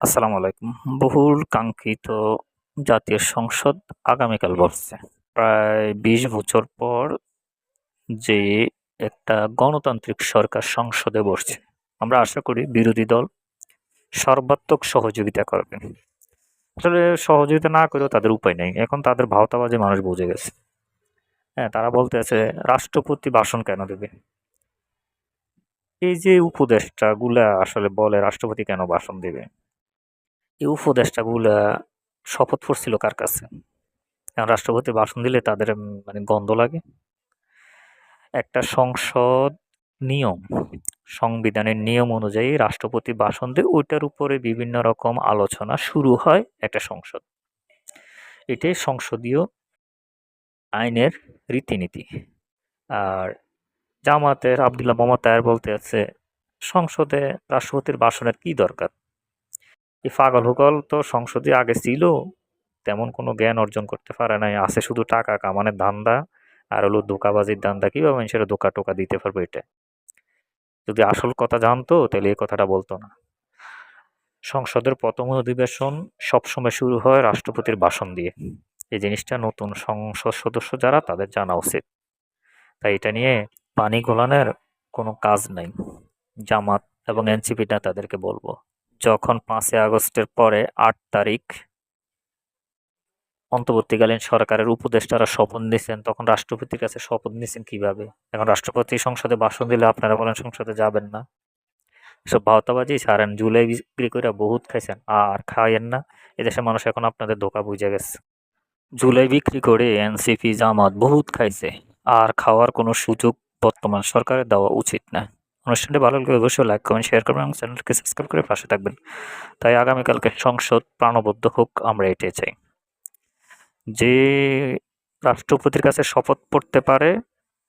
আসসালামু আলাইকুম। বহুল কাঙ্ক্ষিত জাতীয় সংসদ আগামীকাল বসছে। প্রায় ২০ বছর পর যে একটা গণতান্ত্রিক সরকার সংসদে বসছে। আমরা আশা করি বিরোধী দল সর্বাত্মক সহযোগিতা করবে। আসলে সহযোগিতা না করেও তাদের উপায় নেই। এখন তাদের ভাওতাবাজি মানুষ বুঝে গেছে। হ্যাঁ, তারা বলতেছে রাষ্ট্রপতি ভাষণ কেন দেবে? এই যে উপদেষ্টাগুলা আসলে বলে রাষ্ট্রপতি কেন ভাষণ দেবে? এই উপদেষ্টাগুলা শপথ পড়ছিল কার কাছে? এখন রাষ্ট্রপতি ভাষণ দিলে তাদের মানে গন্ধ লাগে। একটা সংসদ নিয়ম, সংবিধানের নিয়ম অনুযায়ী রাষ্ট্রপতি ভাষণ দিয়ে ওইটার উপরে বিভিন্ন রকম আলোচনা শুরু হয় একটা সংসদ। এটাই সংসদীয় আইনের রীতিনীতি। আর জামাতের আব্দুল্লাহ মোহাম্মদ তাহের বলতে আছে সংসদে রাষ্ট্রপতির ভাষণের কি দরকার? এই পাগল হুগল তো সংসদে আগে ছিল, তেমন কোনো জ্ঞান অর্জন করতে পারে নাই, আছে শুধু টাকা কামানোর ধান্দা আর হলো ধোঁকাবাজির ধান্দা, কিভাবে মানুষের ধোঁকা টোকা দিতে পারবে এটা। যদি আসল কথা জানতো তাহলে এই কথাটা বলতো না। সংসদের প্রথম অধিবেশন সবসময় শুরু হয় রাষ্ট্রপতির ভাষণ দিয়ে। এই জিনিসটা নতুন সংসদ সদস্য যারা তাদের জানা উচিত। তাই এটা নিয়ে পানি গলানোর কোনো কাজ নাই। জামাত এবং এনসিপি নেতাদেরকে বলবো, যখন 5ই আগস্টের পরে 8 তারিখ অন্তর্বর্তীকালীন সরকারের উপদেষ্টারা শপথ নিছেন, তখন রাষ্ট্রপতির কাছে শপথ নিছেন কিভাবে? এখন রাষ্ট্রপতি সংসদে ভাষণ দিলে আপনারা বলেন সংসদে যাবেন না। এসব ভাওতাবাজি ছাড়েন। জুলাই বিক্রি কইরা বহুত খাইছেন। আর খাইয়েন না। এদেশের মানুষ এখন আপনাদের ধোঁকা বুইঝা গেছে। জুলাই বিক্রি করে এনসিপি জামাত বহুত খাইছে। আর খাওয়ার কোনো সুযোগ বর্তমান সরকারের দেওয়া উচিত না। অনুষ্ঠানটি ভালো লাগলে অবশ্যই লাইক, কমেন্ট, শেয়ার করবেন এবং চ্যানেলটিকে সাবস্ক্রাইব করে পাশে থাকবেন। তাই আগামীকালকে সংসদ প্রাণবন্ত হোক, আমরা এটাই চাই। যে রাষ্ট্রপতির কাছে শপথ পড়তে পারে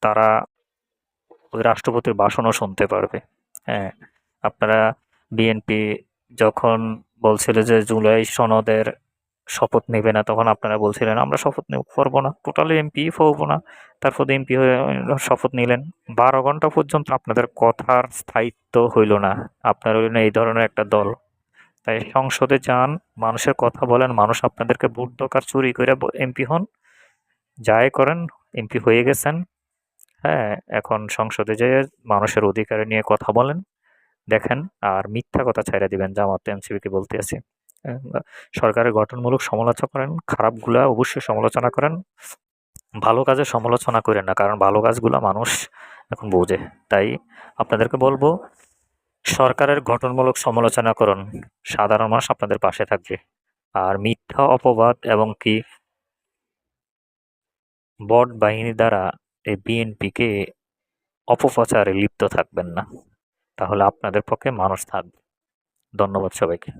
তারা ওই রাষ্ট্রপতির ভাষণও শুনতে পারবে। হ্যাঁ, আপনারা বিএনপি যখন বলছিল যে জুলাই সনদের শপথ নেবে না, তখন আপনারা বলছিলেন আমরা শপথ করবো না, টোটালি এমপি হবো না। তারপর এমপি হয়ে শপথ নিলেন। 12 ঘন্টা পর্যন্ত আপনাদের কথার স্থায়িত্ব হইল না। আপনার হইল না এই ধরনের একটা দল। তাই সংসদে যান, মানুষের কথা বলেন, মানুষ আপনাদেরকে ভোট দরকার চুরি করে এমপি হন, যাই করেন, এমপি হয়ে গেছেন। হ্যাঁ, এখন সংসদে যেয়ে মানুষের অধিকার নিয়ে কথা বলেন, দেখেন। আর মিথ্যা কথা ছাইড়া দিবেন, জামাত এনসিপিকে বলতে আছি। সরকারের গঠনমূলক সমালোচনা করেন, খারাপগুলা অবশ্যই সমালোচনা করেন, ভালো কাজের সমালোচনা করেন না, কারণ ভালো কাজগুলা মানুষ এখন বোঝে। তাই আপনাদেরকে বলবো, সরকারের গঠনমূলক সমালোচনা করুন, সাধারণ মানুষ আপনাদের পাশে থাকবে। আর মিথ্যা অপবাদ এবং কি বট বাহিনী দ্বারা এই বিএনপিকে অপপ্রচারে লিপ্ত থাকবেন না, তাহলে আপনাদের পক্ষে মানুষ থাকবে। ধন্যবাদ সবাইকে।